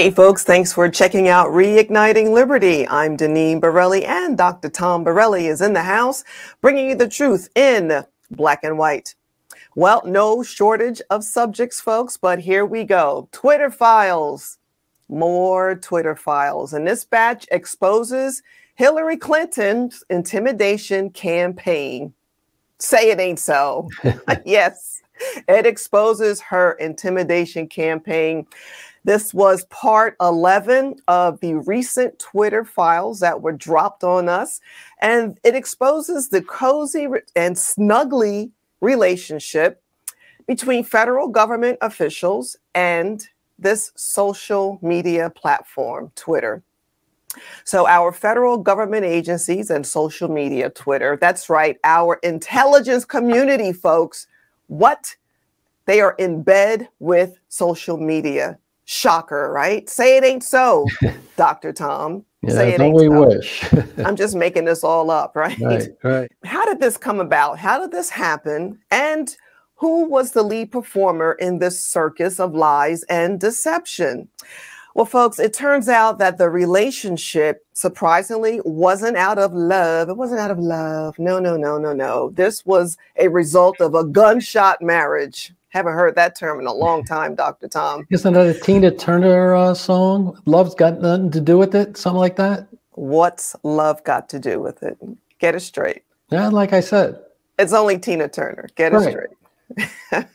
Hey folks, thanks for checking out Reigniting Liberty. I'm Deneen Borelli, and Dr. Tom Borelli is in the house, bringing you the truth in black and white. Well, no shortage of subjects, folks, but here we go. Twitter files, more Twitter files. And this batch exposes Hillary Clinton's intimidation campaign. Say it ain't so. Yes, it exposes her intimidation campaign. This was part 11 of the recent Twitter files that were dropped on us, and it exposes the cozy and snuggly relationship between federal government officials and this social media platform, Twitter. So our federal government agencies and social media, Twitter, that's right, our intelligence community, folks, what? They are in bed with social media. Shocker, right? Say it ain't so, Dr. Tom. Yeah, say it don't ain't we so. Wish. I'm just making this all up, right? Right. How did this come about? How did this happen? And who was the lead performer in this circus of lies and deception? Well, folks, it turns out that the relationship, surprisingly, wasn't out of love. It wasn't out of love. No. This was a result of a gunshot marriage. Haven't heard that term in a long time, Dr. Tom. Isn't that a Tina Turner song? Love's got nothing to do with it? Something like that? What's love got to do with it? Get it straight. Yeah, like I said. It's only Tina Turner. Get it straight.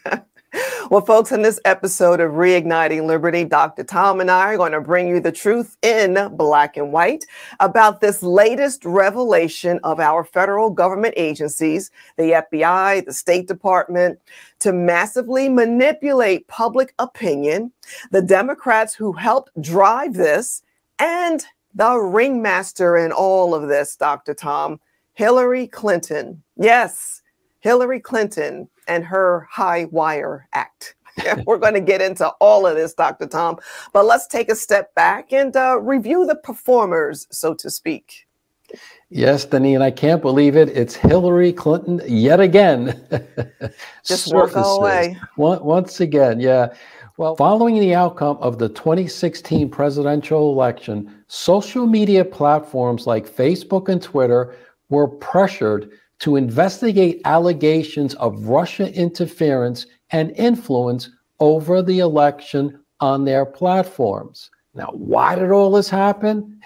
Well, folks, in this episode of Reigniting Liberty, Dr. Tom and I are going to bring you the truth in black and white about this latest revelation of our federal government agencies, the FBI, the State Department, to massively manipulate public opinion, the Democrats who helped drive this, and the ringmaster in all of this, Dr. Tom, Hillary Clinton. Yes, Hillary Clinton and her high wire act. We're going to get into all of this, Dr. Tom, but let's take a step back and review the performers, so to speak. Yes, Deneen, I can't believe it. It's Hillary Clinton yet again. Just won't go away. Once again, yeah. Well, following the outcome of the 2016 presidential election, social media platforms like Facebook and Twitter were pressured to investigate allegations of Russia interference and influence over the election on their platforms. Now, why did all this happen?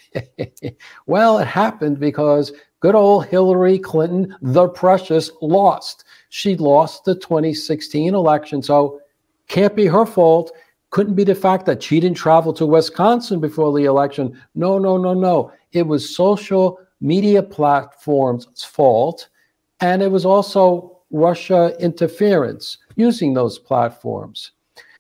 Well, it happened because good old Hillary Clinton, the precious, lost. She lost the 2016 election, so can't be her fault. Couldn't be the fact that she didn't travel to Wisconsin before the election. No. It was social media platforms' fault. And it was also Russia interference using those platforms.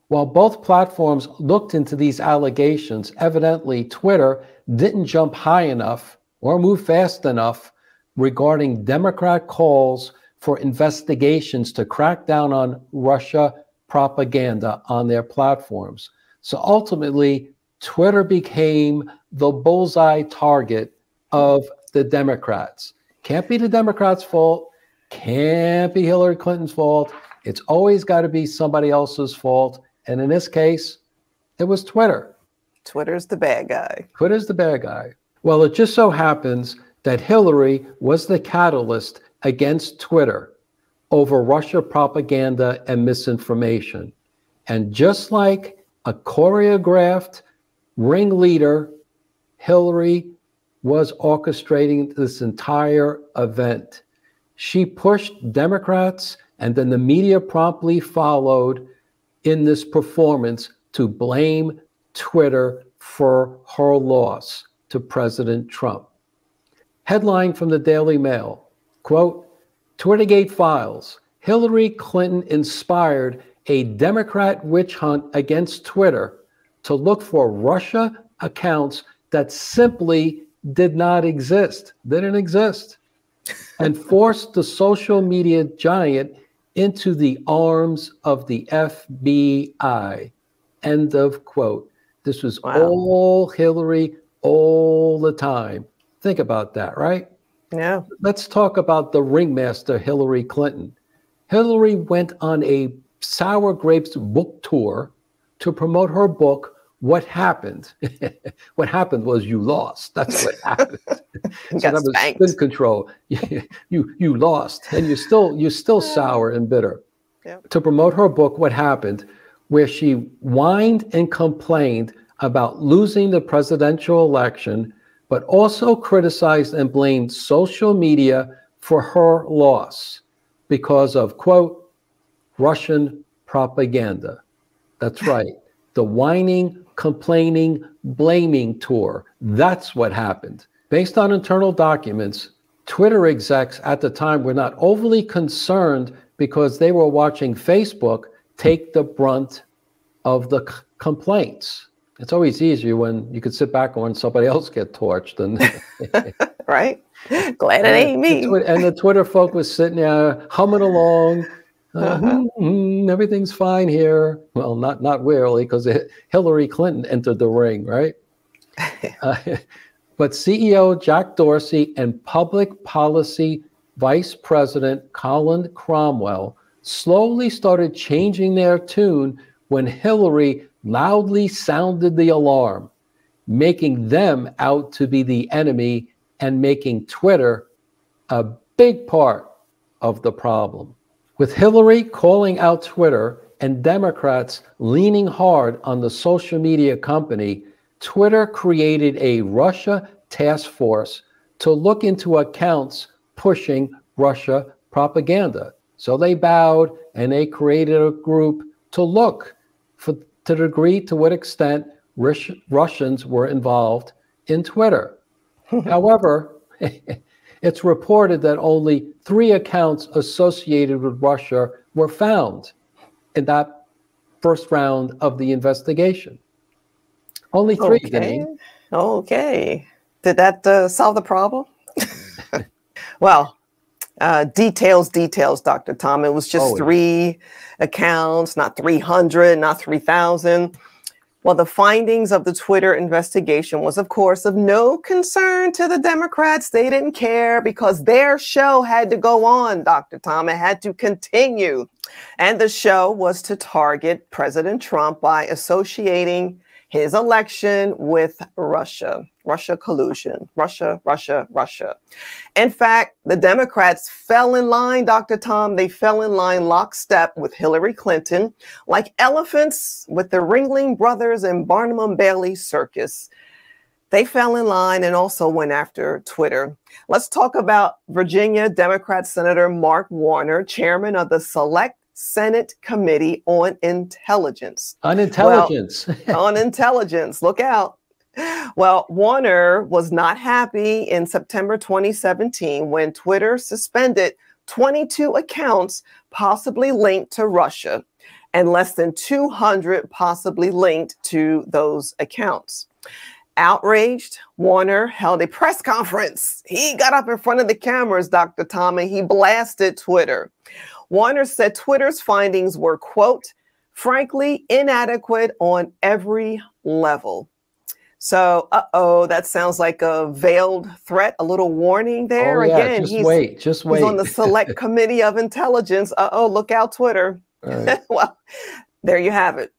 While both platforms looked into these allegations, evidently Twitter didn't jump high enough or move fast enough regarding Democrat calls for investigations to crack down on Russia propaganda on their platforms. So ultimately, Twitter became the bullseye target of the Democrats. Can't be the Democrats' fault. Can't be Hillary Clinton's fault. It's always got to be somebody else's fault. And in this case, it was Twitter. Twitter's the bad guy. Twitter's the bad guy. Well, it just so happens that Hillary was the catalyst against Twitter over Russia propaganda and misinformation. And just like a choreographed ringleader, Hillary was orchestrating this entire event. She pushed Democrats, and then the media promptly followed in this performance to blame Twitter for her loss to President Trump. Headline from the Daily Mail, quote, Twittergate files, Hillary Clinton inspired a Democrat witch hunt against Twitter to look for Russia accounts that simply didn't exist, and forced the social media giant into the arms of the FBI. End of quote. This was all Hillary all the time. Think about that, right? Yeah. Let's talk about the ringmaster, Hillary Clinton. Hillary went on a Sour Grapes book tour to promote her book, what happened? What happened was you lost. That's what happened. So Got that was spanked. spin control. You lost, and you're still sour and bitter. Yep. To promote her book, What Happened, where she whined and complained about losing the presidential election, but also criticized and blamed social media for her loss because of, quote, Russian propaganda. That's right. The whining, complaining, blaming tour. That's what happened. Based on internal documents, Twitter execs at the time were not overly concerned because they were watching Facebook take the brunt of the complaints. It's always easier when you could sit back and when somebody else get torched. And right? Glad it ain't me. And the Twitter folk was sitting there humming along. Everything's fine here. Well, not really, because Hillary Clinton entered the ring, right? But CEO Jack Dorsey and public policy Vice President Colin Cromwell slowly started changing their tune when Hillary loudly sounded the alarm, making them out to be the enemy and making Twitter a big part of the problem. With Hillary calling out Twitter and Democrats leaning hard on the social media company, Twitter created a Russia task force to look into accounts pushing Russia propaganda. So they bowed and they created a group to look to the degree to what extent Russians were involved in Twitter. However, it's reported that only 3 accounts associated with Russia were found in that first round of the investigation. Only 3, Okay. Deneen. Okay. Did that solve the problem? Well, details, Dr. Tom. It was just 3 accounts, not 300, not 3,000. Well, the findings of the Twitter investigation was, of course, of no concern to the Democrats. They didn't care because their show had to go on, Dr. Tom. It had to continue. And the show was to target President Trump by associating his election with Russia. Russia collusion. Russia. In fact, the Democrats fell in line, Dr. Tom. They fell in line lockstep with Hillary Clinton, like elephants with the Ringling Brothers and Barnum and Bailey circus. They fell in line and also went after Twitter. Let's talk about Virginia Democrat Senator Mark Warner, chairman of the Select Senate Committee on Intelligence. On intelligence. Well, on intelligence. Look out. Well, Warner was not happy in September 2017 when Twitter suspended 22 accounts possibly linked to Russia and less than 200 possibly linked to those accounts. Outraged, Warner held a press conference. He got up in front of the cameras, Dr. Tom, and he blasted Twitter. Warner said Twitter's findings were, quote, frankly, inadequate on every level. So, that sounds like a veiled threat, a little warning there. Oh, yeah, Again, just wait. He's on the Select Committee of Intelligence. Look out, Twitter. Right. Well, there you have it.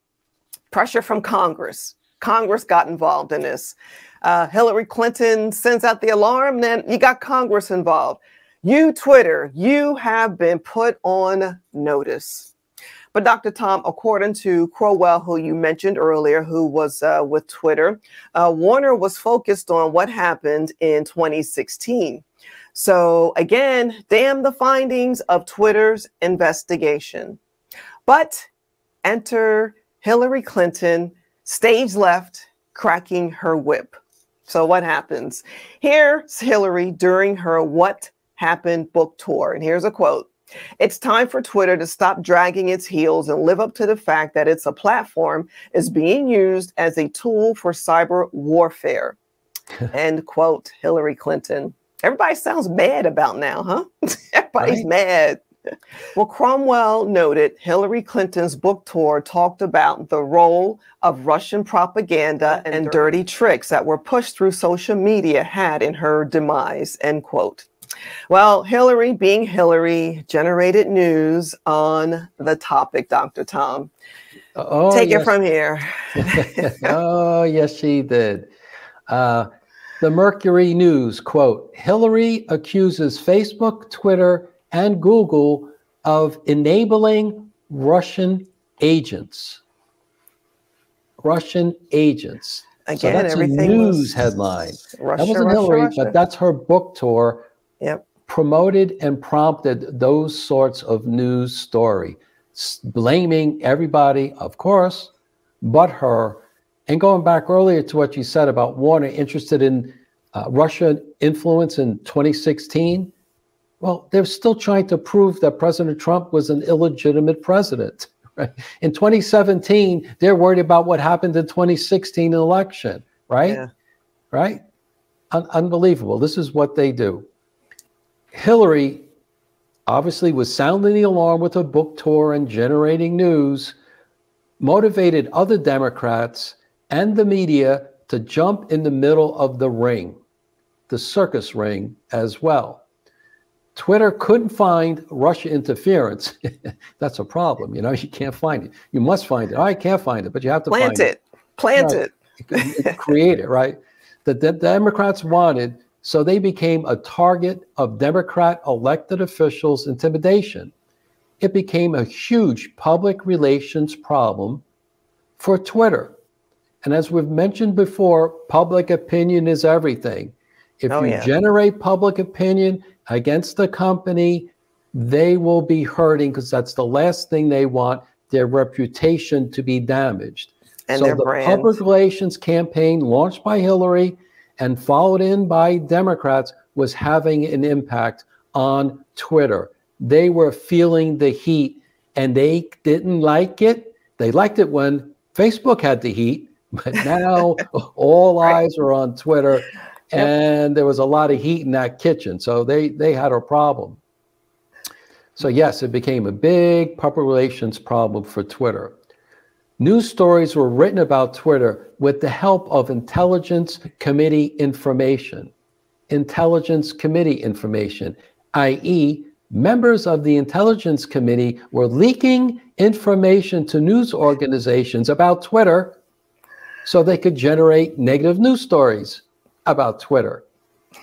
Pressure from Congress. Congress got involved in this. Hillary Clinton sends out the alarm, then you got Congress involved. You, Twitter, you have been put on notice. But Dr. Tom, according to Crowell, who you mentioned earlier, who was with Twitter, Warner was focused on what happened in 2016. So again, damn the findings of Twitter's investigation. But enter Hillary Clinton, stage left, cracking her whip. So what happens? Here's Hillary during her What Happened book tour. And here's a quote. It's time for Twitter to stop dragging its heels and live up to the fact that it's a platform is being used as a tool for cyber warfare. End quote, Hillary Clinton. Everybody sounds mad about now, huh? Everybody's mad. Well, Cromwell noted Hillary Clinton's book tour talked about the role of Russian propaganda and dirty tricks that were pushed through social media had in her demise, end quote. Well, Hillary, being Hillary, generated news on the topic, Dr. Tom. Oh, Take it yes. from here. Oh, yes, she did. The Mercury News, quote, Hillary accuses Facebook, Twitter, and Google of enabling Russian agents. Russian agents. Again, so that's a everything news was headline. Russia, That wasn't Russia, Hillary, Russia. but that's her book tour. Yep. Promoted and prompted those sorts of news story, blaming everybody, of course, but her. And going back earlier to what you said about Warner interested in Russian influence in 2016, well, they're still trying to prove that President Trump was an illegitimate president. Right? In 2017, they're worried about what happened in 2016 election, right? Yeah. Right? Unbelievable. This is what they do. Hillary obviously was sounding the alarm with her book tour and generating news, motivated other Democrats and the media to jump in the middle of the ring, the circus ring as well. Twitter couldn't find Russia interference. That's a problem. You know, you can't find it. You must find it. I can't find it, but you have to find it. Plant it. Create it, right? The Democrats wanted, so they became a target of Democrat elected officials' intimidation. It became a huge public relations problem for Twitter. And as we've mentioned before, public opinion is everything. If you generate public opinion against the company, they will be hurting because that's the last thing they want, their reputation to be damaged. And so their the brand. public relations campaign launched by Hillary and followed in by Democrats was having an impact on Twitter. They were feeling the heat and they didn't like it. They liked it when Facebook had the heat, but now all eyes are on Twitter. And there was a lot of heat in that kitchen. So they had a problem. So yes, it became a big public relations problem for Twitter. News stories were written about Twitter with the help of intelligence committee information. Intelligence committee information, i.e., members of the intelligence committee were leaking information to news organizations about Twitter so they could generate negative news stories about Twitter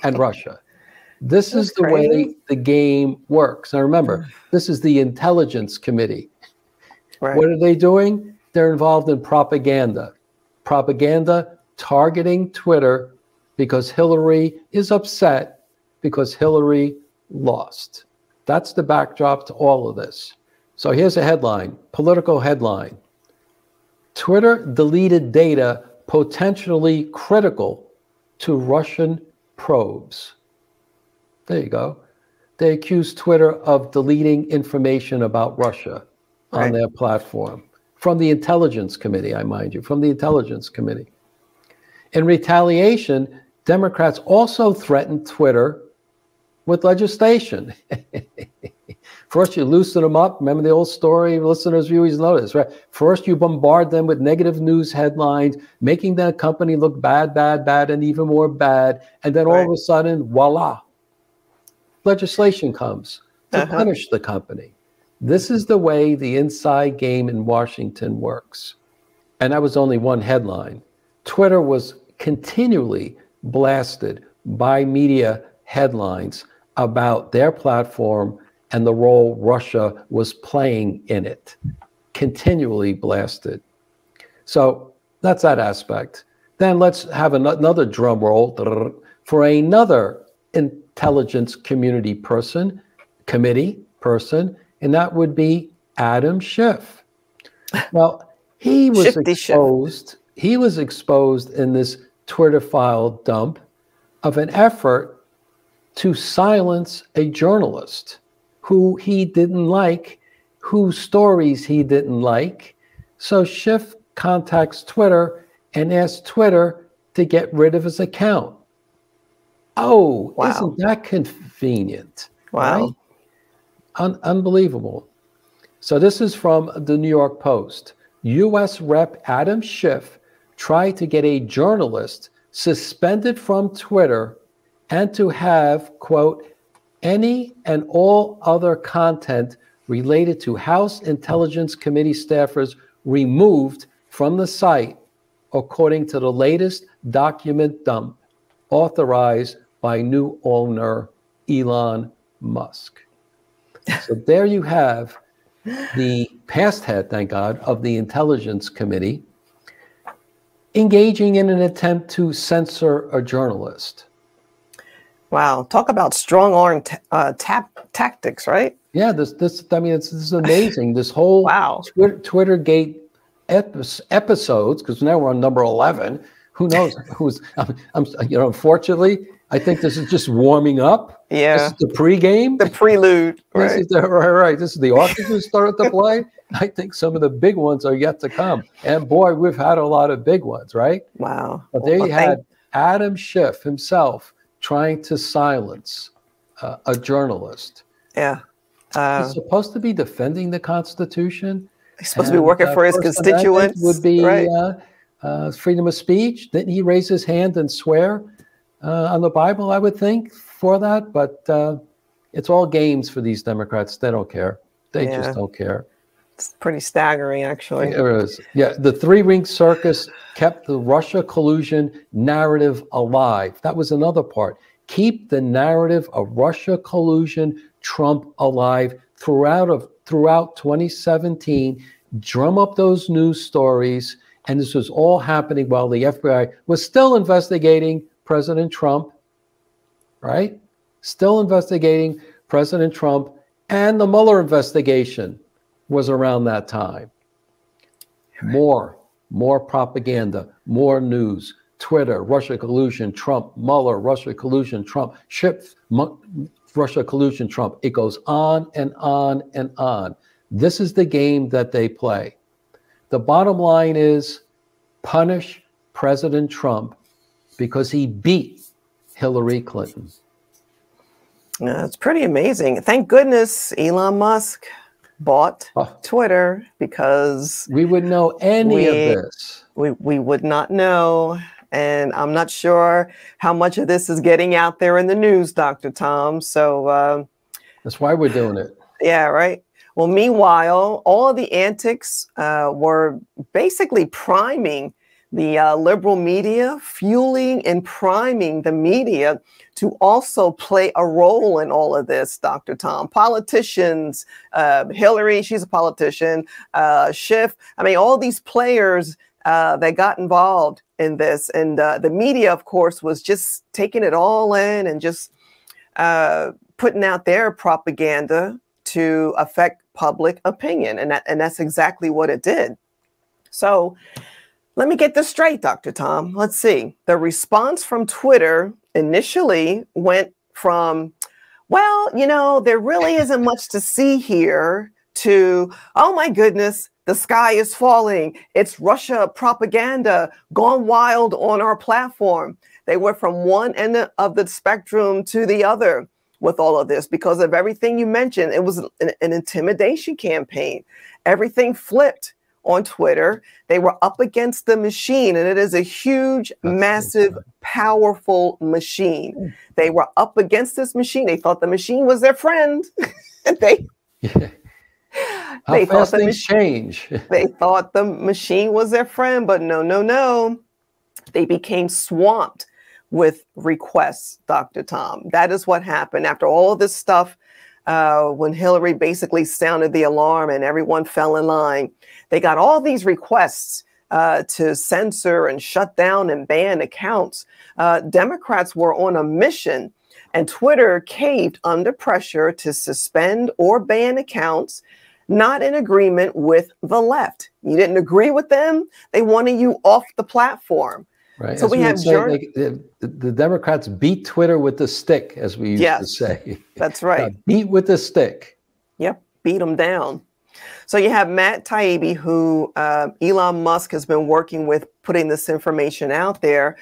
and Russia. This is the way the game works. Now remember, this is the intelligence committee. Right. What are they doing? They're involved in propaganda. Propaganda targeting Twitter because Hillary is upset because Hillary lost. That's the backdrop to all of this. So here's a headline, political headline. Twitter deleted data potentially critical to Russian probes. There you go. They accused Twitter of deleting information about Russia on their platform. From the Intelligence Committee, I mind you, from the Intelligence Committee. In retaliation, Democrats also threatened Twitter with legislation. First, you loosen them up. Remember the old story? Listeners, viewers know this, right? First, you bombard them with negative news headlines, making that company look bad, bad, bad, and even more bad. And then all of a sudden, voila, legislation comes to punish the company. This is the way the inside game in Washington works. And that was only one headline. Twitter was continually blasted by media headlines about their platform and the role Russia was playing in it. Continually blasted. So that's that aspect. Then let's have another drum roll for another intelligence community committee person, and that would be Adam Schiff. Well, he was exposed in this Twitter file dump of an effort to silence a journalist who he didn't like, whose stories he didn't like. So Schiff contacts Twitter and asks Twitter to get rid of his account. Oh, isn't that convenient? Wow. Right? Unbelievable. So this is from the New York Post. U.S. Rep. Adam Schiff tried to get a journalist suspended from Twitter and to have, quote, any and all other content related to House Intelligence Committee staffers removed from the site, according to the latest document dump authorized by new owner Elon Musk. So there you have the past head, thank God, of the Intelligence Committee engaging in an attempt to censor a journalist. Wow, talk about strong arm tactics, right? Yeah, this is amazing. This whole wow. Twittergate episodes, because now we're on number 11. Who knows who's? Unfortunately, I think this is just warming up. Yeah, this is the pregame, the prelude. Right, right. This is the orchestra started to play. I think some of the big ones are yet to come, and boy, we've had a lot of big ones, right? Wow. But there you had Adam Schiff himself trying to silence a journalest. Yeah. He's supposed to be defending the Constitution. He's supposed to be working for his constituents. Would be freedom of speech. Didn't he raise his hand and swear on the Bible, I would think, for that? But it's all games for these Democrats. They don't care. They just don't care. It's pretty staggering, actually. It is. Yeah, the three-ring circus kept the Russia collusion narrative alive. That was another part. Keep the narrative of Russia collusion, Trump alive throughout 2017. Drum up those news stories, and this was all happening while the FBI was still investigating President Trump, right? Still investigating President Trump, and the Mueller investigation was around that time. More propaganda, more news, Twitter, Russia collusion, Trump, Mueller, Russia collusion, Trump, Schiff, Russia collusion, Trump. It goes on and on and on. This is the game that they play. The bottom line is punish President Trump because he beat Hillary Clinton. It's pretty amazing. Thank goodness Elon Musk bought Twitter, because we would know any of this. We would not know. And I'm not sure how much of this is getting out there in the news, Dr. Tom. So that's why we're doing it. Yeah, right. Well, meanwhile, all of the antics were basically priming the liberal media, fueling and priming the media to also play a role in all of this, Dr. Tom. Politicians, Hillary, she's a politician, Schiff, I mean, all these players that got involved in this. And the media, of course, was just taking it all in and just putting out their propaganda to affect public opinion. And that's exactly what it did. So let me get this straight, Dr. Tom. Let's see. The response from Twitter initially went from, well, you know, there really isn't much to see here, to, oh my goodness, the sky is falling. It's Russia propaganda gone wild on our platform. They went from one end of the spectrum to the other with all of this because of everything you mentioned. It was an intimidation campaign. Everything flipped on Twitter. They were up against the machine, and it is a huge, massive, powerful machine. They were up against this machine. They thought the machine was their friend. They thought things change. They thought the machine was their friend, but no. They became swamped with requests, Dr. Tom. That is what happened after all of this stuff. When Hillary basically sounded the alarm and everyone fell in line, they got all these requests to censor and shut down and ban accounts. Democrats were on a mission, and Twitter caved under pressure to suspend or ban accounts not in agreement with the left. You didn't agree with them, they wanted you off the platform. Right. So we have the Democrats beat Twitter with the stick, as we used to say. That's right. Beat with the stick. Yep, beat them down. So you have Matt Taibbi, who Elon Musk has been working with putting this information out there.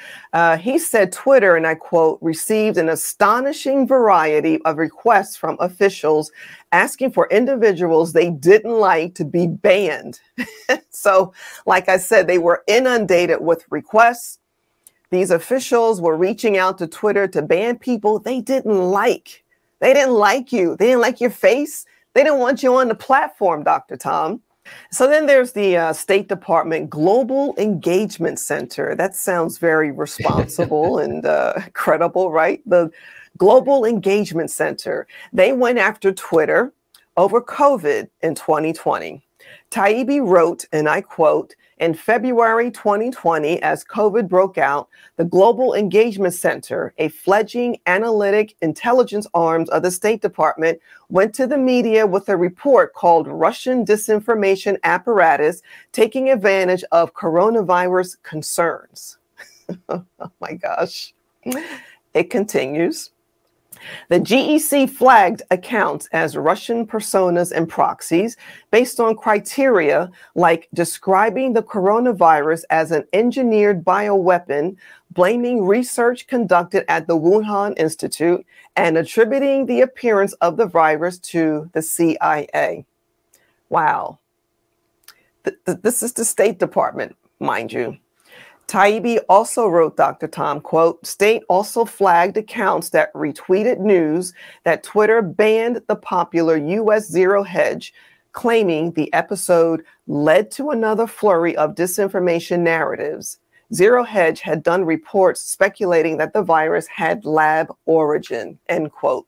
He said Twitter, and I quote, received an astonishing variety of requests from officials asking for individuals they didn't like to be banned. So, like I said, they were inundated with requests. These officials were reaching out to Twitter to ban people they didn't like. They didn't like you. They didn't like your face. They didn't want you on the platform, Dr. Tom. So then there's the State Department Global Engagement Center. That sounds very responsible and credible, right? The Global Engagement Center. They went after Twitter over COVID in 2020. Taibbi wrote, and I quote, "In February 2020, as COVID broke out, the Global Engagement Center, a fledgling analytic intelligence arm of the State Department, went to the media with a report called Russian Disinformation Apparatus Taking Advantage of Coronavirus Concerns." Oh my gosh. It continues. The GEC flagged accounts as Russian personas and proxies based on criteria like describing the coronavirus as an engineered bioweapon, blaming research conducted at the Wuhan Institute, and attributing the appearance of the virus to the CIA. Wow. This is the State Department, mind you. Taibbi also wrote, Dr. Tom, quote, "State also flagged accounts that retweeted news that Twitter banned the popular U.S. Zero Hedge, claiming the episode led to another flurry of disinformation narratives. Zero Hedge had done reports speculating that the virus had lab origin," end quote.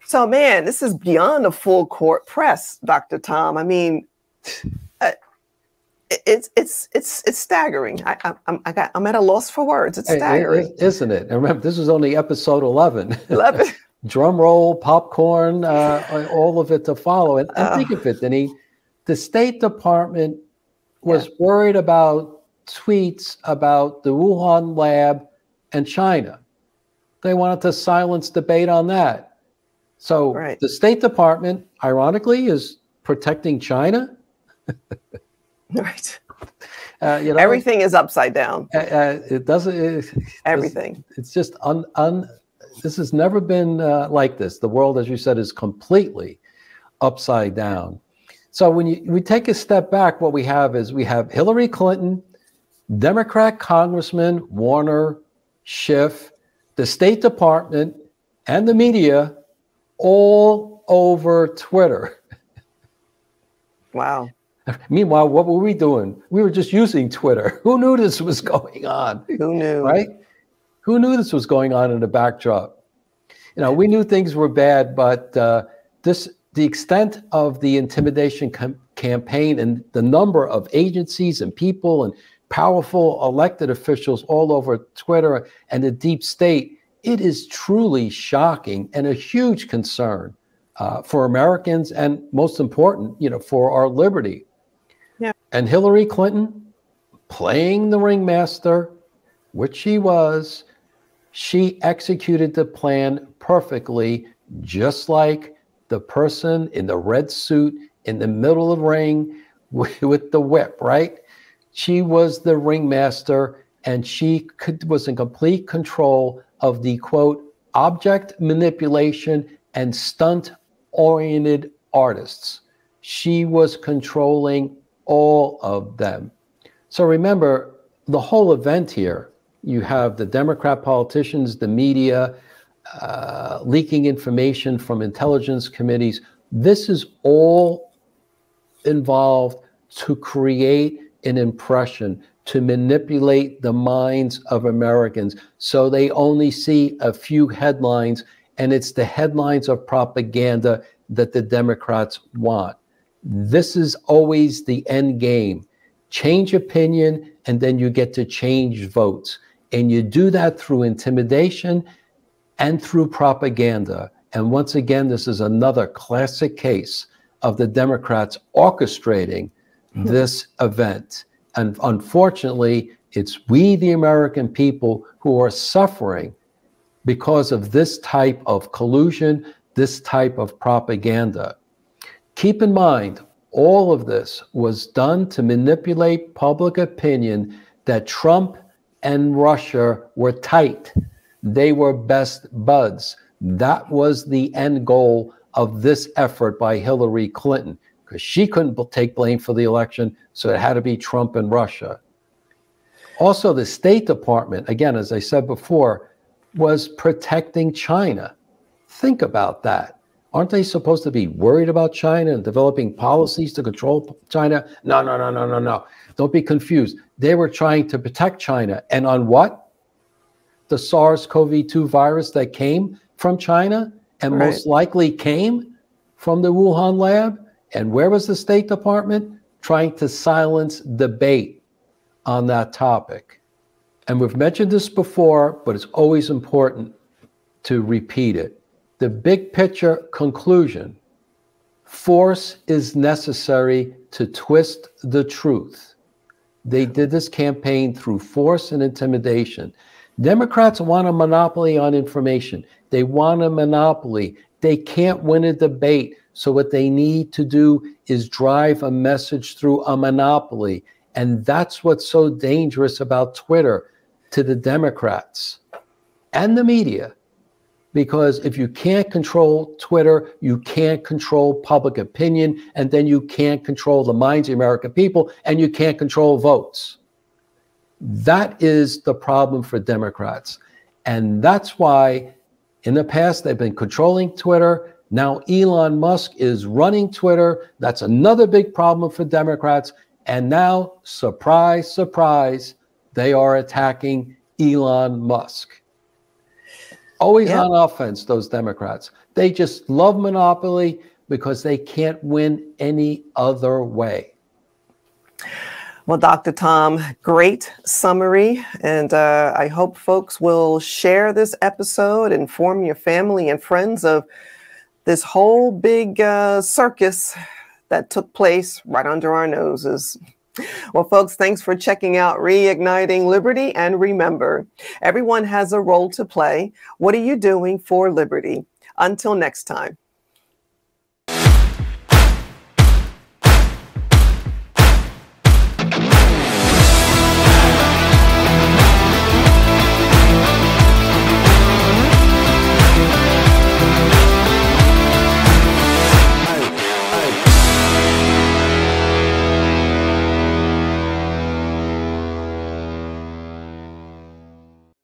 So, man, this is beyond a full court press, Dr. Tom. I mean, it's staggering. I'm at a loss for words. It's staggering, isn't it? And remember, this was only episode 11. 11. Drum roll, popcorn, all of it to follow. And think of it, Deneen. The State Department was worried about tweets about the Wuhan lab and China. They wanted to silence debate on that. So the State Department, ironically, is protecting China. Right. Everything is upside down. It doesn't. Everything. It's just this has never been like this. The world, as you said, is completely upside down. So when we take a step back, what we have is Hillary Clinton, Democrat Congressman Warner, Schiff, the State Department, and the media all over Twitter. Wow. Meanwhile, what were we doing? We were just using Twitter. Who knew this was going on? Who knew? Right? Who knew this was going on in the backdrop? You know, we knew things were bad, but the extent of the intimidation campaign and the number of agencies and people and powerful elected officials all over Twitter and the deep state, it is truly shocking and a huge concern for Americans and, most important, for our liberty. Yeah. And Hillary Clinton, playing the ringmaster, which she was, she executed the plan perfectly, just like the person in the red suit in the middle of the ring with the whip, right? She was the ringmaster, and she was in complete control of the, quote, object manipulation and stunt-oriented artists. She was controlling all of them. So remember, the whole event here, you have the Democrat politicians, the media, leaking information from intelligence committees. This is all involved to create an impression, to manipulate the minds of Americans so they only see a few headlines, and it's the headlines of propaganda that the Democrats want. This is always the end game. Change opinion, and then you get to change votes. And you do that through intimidation and through propaganda. And once again, this is another classic case of the Democrats orchestrating this event. And unfortunately, it's we, the American people, who are suffering because of this type of collusion, this type of propaganda. Keep in mind, all of this was done to manipulate public opinion that Trump and Russia were tight. They were best buds. That was the end goal of this effort by Hillary Clinton, because she couldn't take blame for the election, so it had to be Trump and Russia. Also, the State Department, again, as I said before, was protecting China. Think about that. Aren't they supposed to be worried about China and developing policies to control China? No, no, no, no, no, no. Don't be confused. They were trying to protect China. And on what? The SARS-CoV-2 virus that came from China and most likely came from the Wuhan lab. And where was the State Department? Trying to silence debate on that topic. And we've mentioned this before, but it's always important to repeat it. The big picture conclusion: force is necessary to twist the truth. They did this campaign through force and intimidation. Democrats want a monopoly on information. They want a monopoly. They can't win a debate. So what they need to do is drive a message through a monopoly. And that's what's so dangerous about Twitter to the Democrats and the media. Because if you can't control Twitter, you can't control public opinion, and then you can't control the minds of the American people, and you can't control votes. That is the problem for Democrats. And that's why in the past they've been controlling Twitter. Now Elon Musk is running Twitter. That's another big problem for Democrats. And now, surprise, surprise, they are attacking Elon Musk. Always on offense, those Democrats. They just love monopoly because they can't win any other way. Well, Dr. Tom, great summary. And I hope folks will share this episode, inform your family and friends of this whole big circus that took place right under our noses. Well, folks, thanks for checking out Reigniting Liberty. And remember, everyone has a role to play. What are you doing for liberty? Until next time.